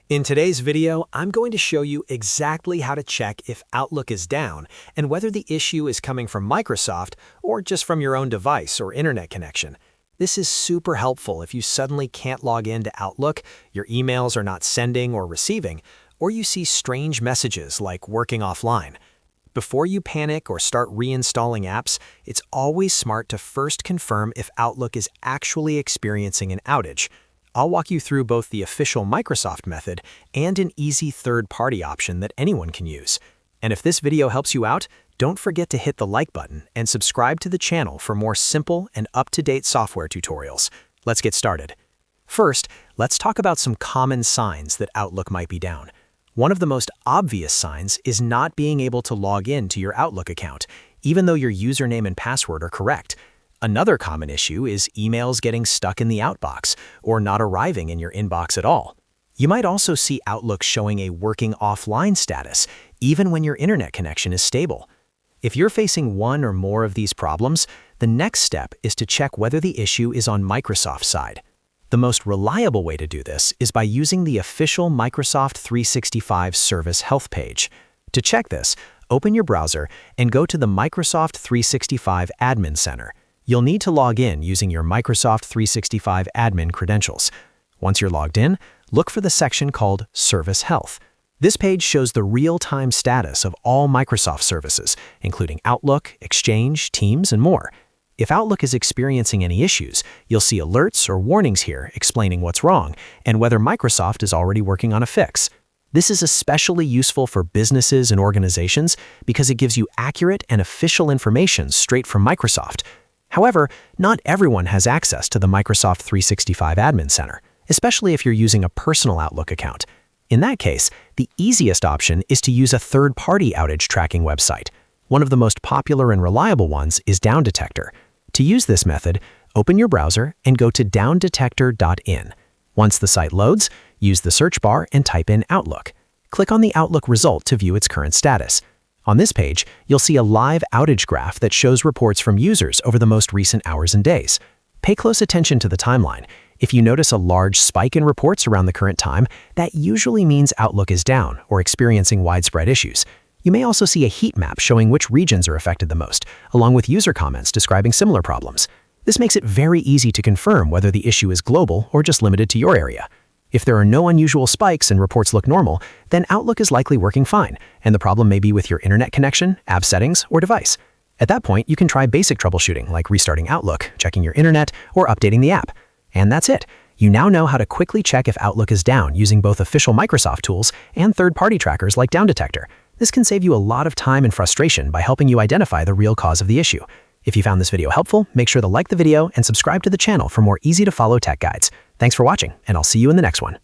In today's video, I'm going to show you exactly how to check if Outlook is down and whether the issue is coming from Microsoft or just from your own device or internet connection. This is super helpful if you suddenly can't log into Outlook, your emails are not sending or receiving, or you see strange messages like working offline. Before you panic or start reinstalling apps, it's always smart to first confirm if Outlook is actually experiencing an outage. I'll walk you through both the official Microsoft method and an easy third-party option that anyone can use. And if this video helps you out, don't forget to hit the like button and subscribe to the channel for more simple and up-to-date software tutorials. Let's get started. First, let's talk about some common signs that Outlook might be down. One of the most obvious signs is not being able to log in to your Outlook account, even though your username and password are correct. Another common issue is emails getting stuck in the outbox or not arriving in your inbox at all. You might also see Outlook showing a working offline status, even when your internet connection is stable. If you're facing one or more of these problems, the next step is to check whether the issue is on Microsoft's side. The most reliable way to do this is by using the official Microsoft 365 Service Health page. To check this, open your browser and go to the Microsoft 365 Admin Center. You'll need to log in using your Microsoft 365 admin credentials. Once you're logged in, look for the section called Service Health. This page shows the real-time status of all Microsoft services, including Outlook, Exchange, Teams, and more. If Outlook is experiencing any issues, you'll see alerts or warnings here explaining what's wrong and whether Microsoft is already working on a fix. This is especially useful for businesses and organizations because it gives you accurate and official information straight from Microsoft. However, not everyone has access to the Microsoft 365 Admin Center, especially if you're using a personal Outlook account. In that case, the easiest option is to use a third-party outage tracking website. One of the most popular and reliable ones is Downdetector. To use this method, open your browser and go to downdetector.in. Once the site loads, use the search bar and type in Outlook. Click on the Outlook result to view its current status. On this page, you'll see a live outage graph that shows reports from users over the most recent hours and days. Pay close attention to the timeline. If you notice a large spike in reports around the current time, that usually means Outlook is down or experiencing widespread issues. You may also see a heat map showing which regions are affected the most, along with user comments describing similar problems. This makes it very easy to confirm whether the issue is global or just limited to your area. If there are no unusual spikes and reports look normal, then Outlook is likely working fine, and the problem may be with your internet connection, app settings, or device. At that point, you can try basic troubleshooting like restarting Outlook, checking your internet, or updating the app. And that's it. You now know how to quickly check if Outlook is down using both official Microsoft tools and third-party trackers like Downdetector. This can save you a lot of time and frustration by helping you identify the real cause of the issue. If you found this video helpful, make sure to like the video and subscribe to the channel for more easy-to-follow tech guides. Thanks for watching, and I'll see you in the next one.